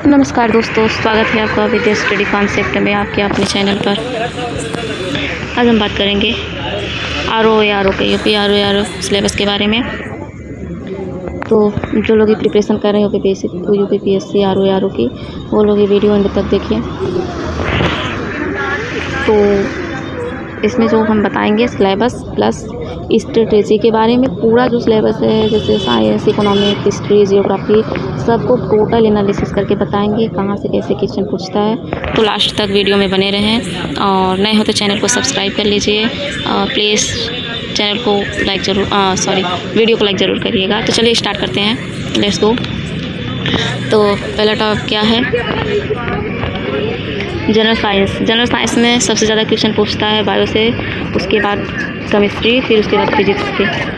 नमस्कार दोस्तों, स्वागत है आपका विद्या स्टडी कॉन्सेप्ट में आपके अपने चैनल पर। आज हम बात करेंगे आर ओ के यूपी सिलेबस के बारे में। तो जो लोग प्रिपरेशन कर रहे हैं यूपी पीएससी आर ओ की, वो लोग ये वीडियो अंत तक देखिए। तो इसमें जो हम बताएंगे सिलेबस प्लस स्ट्रेटेजी के बारे में, पूरा जो सिलेबस है जैसे साइंस, इकोनॉमिक, हिस्ट्री, जियोग्राफी, सबको टोटल एनालिसिस करके बताएंगे कहाँ से कैसे क्वेश्चन पूछता है। तो लास्ट तक वीडियो में बने रहें और नए हो तो चैनल को सब्सक्राइब कर लीजिए। प्लीज़ चैनल को लाइक वीडियो को लाइक ज़रूर करिएगा। तो चलिए स्टार्ट करते हैं, लेट्स गो। तो पहला टॉपिक क्या है? जनरल साइंस में सबसे ज़्यादा क्वेश्चन पूछता है बायो से, उसके बाद केमिस्ट्री, फिर उसके बाद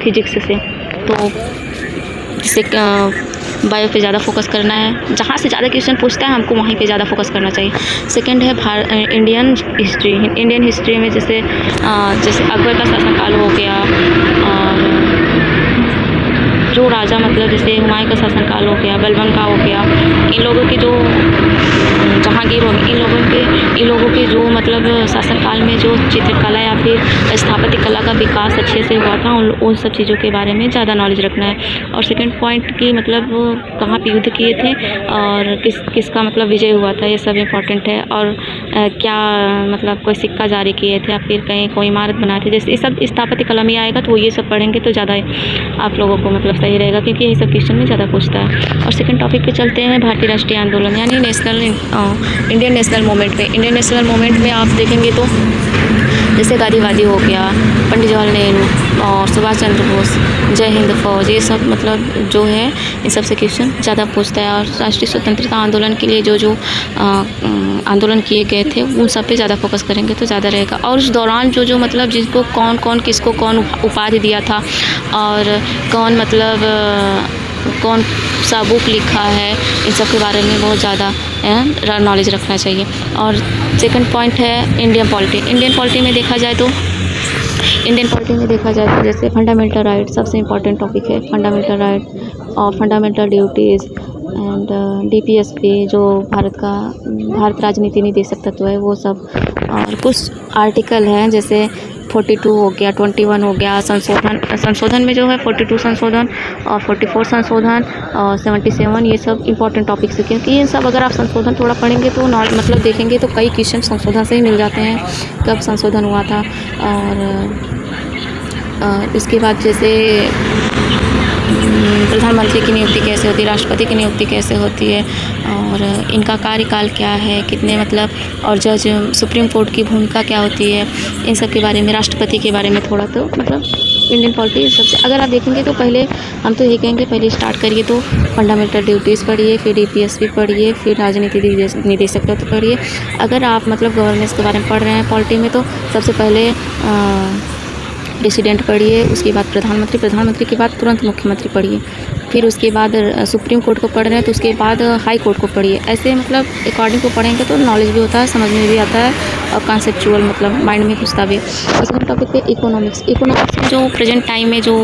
फिजिक्स से। तो जिससे बायो पे ज़्यादा फोकस करना है। जहाँ से ज़्यादा क्वेश्चन पूछता है हमको वहीं पे ज़्यादा फोकस करना चाहिए। सेकंड है इंडियन हिस्ट्री में जैसे अकबर का शासनकाल हो गया, और जो राजा मतलब जैसे हुमायूं का शासनकाल हो गया, बलबन का हो गया, इन लोगों की जो जहांगीर हो गई, इन लोगों के जो मतलब शासनकाल में जो चित्रकला या फिर स्थापत्य कला का विकास अच्छे से हुआ था, उन सब चीज़ों के बारे में ज़्यादा नॉलेज रखना है। और सेकंड पॉइंट की मतलब कहाँ पे युद्ध किए थे और किसका मतलब विजय हुआ था, ये सब इम्पोर्टेंट है। और क्या मतलब कोई सिक्का जारी किए थे या फिर कहीं कोई इमारत बनाए थे, जैसे ये सब स्थापत्य कला में आएगा तो ये सब पढ़ेंगे तो ज़्यादा आप लोगों को मतलब सही रहेगा, क्योंकि यही सब क्वेश्चन में ज़्यादा पूछता है। और सेकंड टॉपिक पे चलते हैं, भारतीय राष्ट्रीय आंदोलन यानी इंडियन नेशनल मूवमेंट पे। इंडियन नेशनल मूवमेंट में आप देखेंगे तो जैसे गांधीवादी हो गया, पंडित जवाहरलाल नेहरू और सुभाष चंद्र बोस, जय हिंद फौज, ये सब मतलब जो है इन सब से क्वेश्चन ज़्यादा पूछता है। और राष्ट्रीय स्वतंत्रता आंदोलन के लिए जो आंदोलन किए गए थे उन सब पे ज़्यादा फोकस करेंगे तो ज़्यादा रहेगा। और उस दौरान जो मतलब जिसको किसको कौन उपाधि दिया था और कौन सा बुक लिखा है, इन सब के बारे में बहुत ज़्यादा नॉलेज रखना चाहिए। और सेकंड पॉइंट है इंडियन पॉलिटी में देखा जाए तो जैसे फंडामेंटल राइट सबसे इम्पोर्टेंट टॉपिक है। फंडामेंटल राइट और फंडामेंटल ड्यूटीज़ एंड डीपीएसपी जो भारत राजनीति निदेशक तत्व है वो सब। और कुछ आर्टिकल हैं जैसे 42 हो गया, 21 हो गया, संशोधन में जो है 42 संशोधन और 44 संशोधन और 77, ये सब इंपॉर्टेंट टॉपिक्स है, क्योंकि ये सब अगर आप संशोधन थोड़ा पढ़ेंगे तो मतलब देखेंगे तो कई क्वेश्चन संशोधन से ही मिल जाते हैं, कब संशोधन हुआ था। और इसके बाद जैसे प्रधानमंत्री की नियुक्ति कैसे होती है, राष्ट्रपति की नियुक्ति कैसे होती है और इनका कार्यकाल क्या है, कितने मतलब, और जज सुप्रीम कोर्ट की भूमिका क्या होती है, इन सब के बारे में, राष्ट्रपति के बारे में थोड़ा तो मतलब इंडियन पॉलिटी सबसे अगर आप देखेंगे तो पहले हम तो ये कहेंगे पहले स्टार्ट करिए तो फंडामेंटल ड्यूटीज़ पढ़िए, फिर डीपीएसपी पढ़िए, फिर राजनीति निदेशक तत्व पढ़िए। अगर आप मतलब गवर्नेंस के बारे में पढ़ रहे हैं पॉलिटी में तो सबसे पहले प्रेसिडेंट पढ़िए, उसके बाद प्रधानमंत्री के बाद तुरंत मुख्यमंत्री पढ़िए, फिर उसके बाद सुप्रीम कोर्ट को पढ़ रहे हैं तो उसके बाद हाई कोर्ट को पढ़िए। ऐसे मतलब अकॉर्डिंग को पढ़ेंगे तो नॉलेज भी होता है, समझ में भी आता है और कॉन्सेप्चुअल मतलब माइंड में घुसता भी। सेकंड टॉपिक पे इकोनॉमिक्स में जो प्रेजेंट टाइम में जो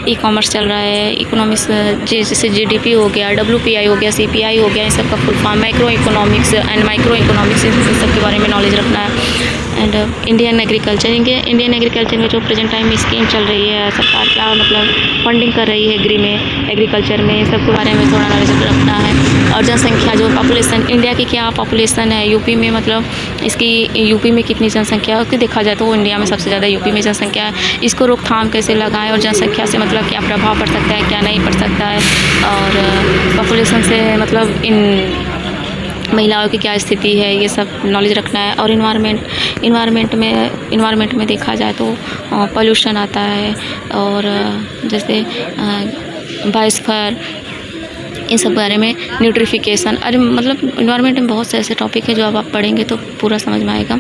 ई कॉमर्स चल रहा है, इकोनॉमिक्स जैसे जीडीपी हो गया, डब्ल्यूपीआई हो गया, सीपीआई हो गया, इन सब का full form, macro economics and micro economics, इन सब के बारे में नॉलेज रखना है। एंड इंडियन एग्रीकल्चर में जो प्रेजेंट टाइम में स्कीम चल रही है, सरकार क्या मतलब फंडिंग कर रही है एग्रीकल्चर में, सब के बारे में थोड़ा नॉलेज रखना है। और जनसंख्या जो पॉपुलेशन इंडिया की क्या पॉपुलेशन है, यूपी में मतलब यूपी में कितनी जनसंख्या है, देखा जाए तो इंडिया में सबसे ज़्यादा यूपी में जनसंख्या है। इसको रोकथाम कैसे लगाएं और जनसंख्या से मतलब क्या प्रभाव पड़ सकता है, क्या नहीं पड़ सकता है, और पॉपुलेशन से मतलब इन महिलाओं की क्या स्थिति है, ये सब नॉलेज रखना है। और इन्वायरमेंट में देखा जाए तो पोल्यूशन आता है, और जैसे बायोस्फीयर, इन सब बारे में, न्यूट्रिफिकेशन, अरे मतलब इन्वायरमेंट में बहुत से ऐसे टॉपिक है जो अब आप पढ़ेंगे तो पूरा समझ में आएगा।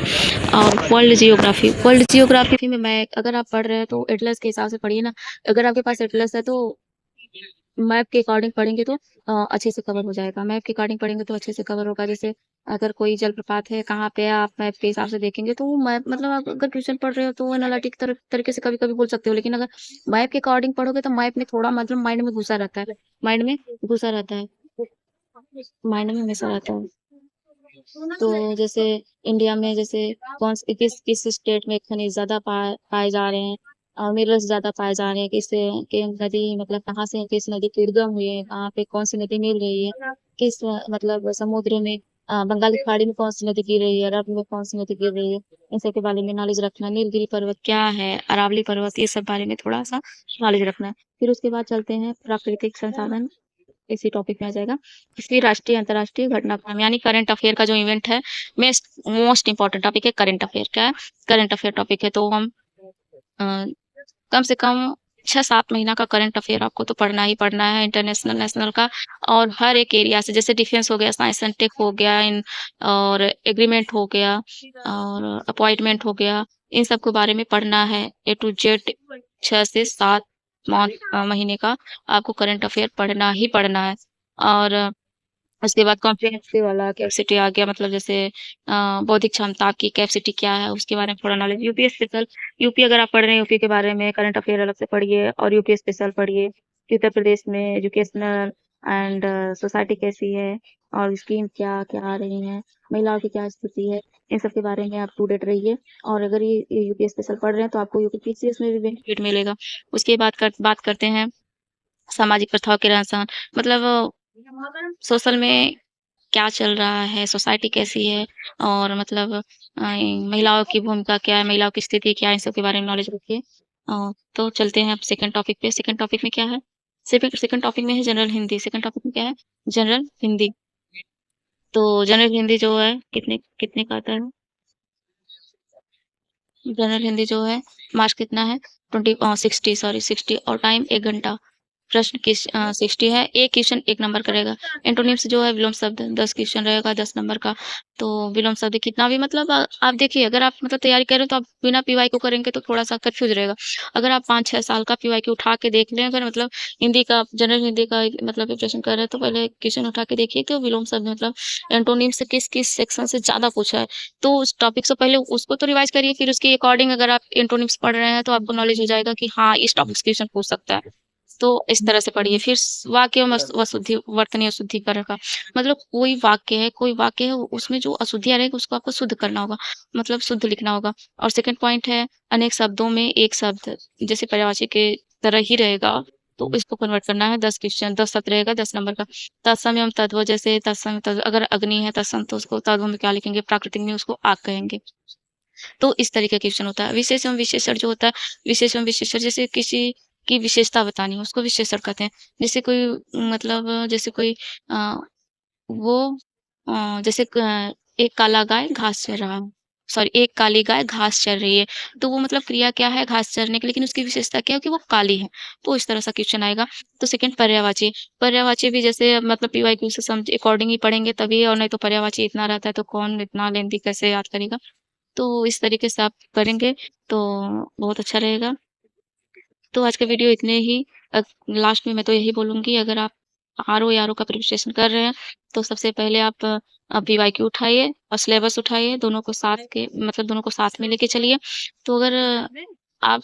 और वर्ल्ड जियोग्राफी में अगर आप पढ़ रहे हैं तो एटलस के हिसाब से पढ़िए ना। अगर आपके पास एटलस है तो मैप के अकॉर्डिंग पढ़ेंगे तो अच्छे से कवर हो जाएगा। मैप के अकॉर्डिंग पढ़ेंगे तो अच्छे से कवर होगा। जैसे अगर कोई जलप्रपात है कहाँ पे है, आप मैप के हिसाब से देखेंगे तो मैप मतलब आप अगर ट्यूशन पढ़ रहे हो तो एनालिटिक तरीके से कभी-कभी बोल सकते हो, लेकिन अगर मैप के अकॉर्डिंग पढ़ोगे तो मैप में थोड़ा मतलब माइंड में घुसा रहता है। माइंड में हमेशा रहता है। तो जैसे इंडिया में जैसे कौन स किस स्टेट में खनिज ज़्यादा पाए जा रहे हैं और मिनरल्स ज़्यादा पाए जा रहे हैं, कि नदी मतलब कहाँ से किस नदी की उद्गम हुई है, कहाँ पे कौन-सी नदी मिल रही है, किस मतलब समुद्र में बंगाल की खाड़ी में कौन-सी नदी गिर रही है, अरब में कौन-सी नदी गिर रही है, इन सब के बारे में नॉलेज रखना, नीलगिरी पर्वत क्या है, अरावली पर्वत, ये सब बारे में थोड़ा-सा नॉलेज रखना है। फिर उसके बाद चलते हैं प्राकृतिक संसाधन, इसी टॉपिक में आ जाएगा। इसलिए राष्ट्रीय, अंतर्राष्ट्रीय घटनाक्रम यानी करंट अफेयर का जो इवेंट है, मेस्ट मोस्ट इम्पोर्टेंट टॉपिक है करंट अफेयर। क्या है? करंट अफेयर टॉपिक है, तो हम अ, कम से कम 6-7 महीना का करंट अफेयर आपको तो पढ़ना ही पढ़ना है, इंटरनेशनल, नेशनल का, और हर एक एरिया से, जैसे डिफेंस हो गया, साइंस एंड टेक हो गया, इन और एग्रीमेंट हो गया और अपॉइंटमेंट हो गया, इन सब के बारे में पढ़ना है। ए टू जेड 6 से 7 महीने का आपको करंट अफेयर पढ़ना ही पढ़ना है। और उसके बाद कॉम्प्रिहेंसिव वाला कैपेसिटी आ गया, मतलब जैसे बौद्धिक क्षमता की कैपेसिटी क्या है, उसके बारे में थोड़ा नॉलेज। यूपी स्पेशल, यूपी अगर आप पढ़ रहे हैं, यूपी के बारे में करंट अफेयर अलग से पढ़िए और यूपी स्पेशल पढ़िए कि उत्तर प्रदेश में एजुकेशनल एंड सोसाइटी कैसी है और स्कीम क्या-क्या आ रही हैं, महिलाओं की क्या स्थिति है, इन सब के बारे में आप अप टू डेट रहिए। और अगर ये यूपी स्पेशल पढ़ रहे हैं, तो आपको यूपी पीसीएस में भी बेनिफिट मिलेगा। उसके बाद बात करते हैं सामाजिक प्रथाओं के रहन-सहन, मतलब सोशल में क्या चल रहा है, सोसाइटी कैसी है और मतलब महिलाओं की भूमिका क्या है, महिलाओं की स्थिति क्या है, इन सब के बारे में नॉलेज रखिए। तो चलते हैं अब सेकंड टॉपिक पे। सेकंड टॉपिक में क्या है? सेकंड टॉपिक में है जनरल हिंदी। सेकंड टॉपिक में क्या है? जनरल हिंदी। तो जनरल हिंदी जो है कितने कितने का आता है? जनरल हिंदी जो है मार्क्स कितना है? 60 और टाइम 1 घंटा। प्रश्न 60 है, एक क्वेश्चन 1 नंबर का रहेगा। एंटोनिम्स जो है विलोम शब्द 10 क्वेश्चन रहेगा 10 नंबर का। तो विलोम शब्द कितना भी, मतलब आप देखिए, अगर आप मतलब तैयारी कर रहे हो तो आप बिना पीवाईक्यू करेंगे तो थोड़ा-सा कन्फ्यूज़ रहेगा। अगर आप 5-6 साल का पीवाईक्यू उठा के देख लें, अगर मतलब हिंदी का, जनरल हिंदी का मतलब प्रिपरेशन कर रहे हैं, तो पहले क्वेश्चन उठा के देखिए कि विलोम शब्द मतलब एंटोनिम्स किस-किस सेक्शन से ज़्यादा पूछा है। तो उस टॉपिक से पहले उसको तो रिवाइज़ करिए, फिर उसके अकॉर्डिंग अगर आप एंटोनिम्स पढ़ रहे हैं, तो आपको नॉलेज हो जाएगा कि हाँ, इस टॉपिक से क्वेश्चन पूछ सकता है। तो इस तरह से पढ़िए। फिर वाक्य वसुद्धि, वर्तनी अशुद्धिकरण का मतलब कोई वाक्य है, उसमें जो अशुद्धियाँ रहेगी उसको आपको शुद्ध करना होगा, मतलब शुद्ध लिखना होगा। और सेकंड पॉइंट है अनेक शब्दों में एक शब्द, जैसे पर्यायवाची के तरह ही रहेगा, तो इसको कन्वर्ट करना है। 10 क्वेश्चन, 10 शब्द रहेगा 10 नंबर का। तत्सम एवं तद्भव, जैसे तत्सम तद्भव, अगर अग्नि है तत्सम, तो उसको तद्भव में क्या लिखेंगे? प्राकृतिक में उसको आग कहेंगे। तो इस तरह का क्वेश्चन होता है। विशेष एवं विशेषण जो होता है, विशेष एवं विशेषण, जैसे किसी की विशेषता बतानी हो, उसको विशेषण कहते हैं। जैसे कोई मतलब जैसे कोई अ, वो जैसे एक काला गाय घास चर रहा है, सॉरी, एक काली गाय घास चर रही है, तो वो मतलब क्रिया क्या है? घास चरने की, लेकिन उसकी विशेषता क्या है कि वो काली है। तो इस तरह सा क्वेश्चन आएगा। तो सेकंड पर्यायवाची, पर्यायवाची भी जैसे मतलब पीवाईक्यू से समझ अकॉर्डिंग ही पढ़ेंगे तभी, और नहीं तो पर्यायवाची इतना रहता है तो कौन इतना लेंथी कैसे याद करेगा? तो इस तरीके से आप करेंगे तो बहुत अच्छा रहेगा। तो आज का वीडियो इतने ही। लास्ट में मैं तो यही बोलूँगी, अगर आप आरओ या आरओ का प्रिपरेशन कर रहे हैं, तो सबसे पहले आप पीवाईक्यू उठाइए और सिलेबस उठाइए, दोनों को साथ के मतलब दोनों को साथ में लेके चलिए। तो अगर आप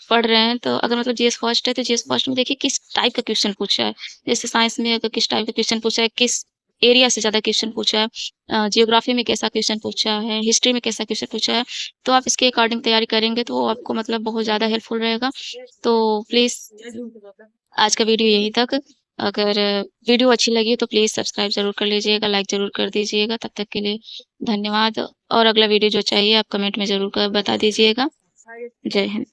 पढ़ रहे हैं, तो अगर मतलब जीएस फर्स्ट है, तो जीएस फर्स्ट में देखिए किस टाइप का क्वेश्चन पूछा है। जैसे साइंस में अगर किस टाइप का क्वेश्चन पूछा है, किस एरिया से ज़्यादा क्वेश्चन पूछा है, जियोग्राफी में कैसा क्वेश्चन पूछा है, हिस्ट्री में कैसा क्वेश्चन पूछा है, तो आप इसके अकॉर्डिंग तैयारी करेंगे तो आपको मतलब बहुत ज़्यादा हेल्पफुल रहेगा। तो प्लीज़ आज का वीडियो यहीं तक। अगर वीडियो अच्छी लगी तो प्लीज़ सब्सक्राइब ज़रूर कर लीजिएगा, लाइक ज़रूर कर दीजिएगा। तब तक के लिए धन्यवाद, और अगला वीडियो जो चाहिए आप कमेंट में ज़रूर बता दीजिएगा। जय हिंद।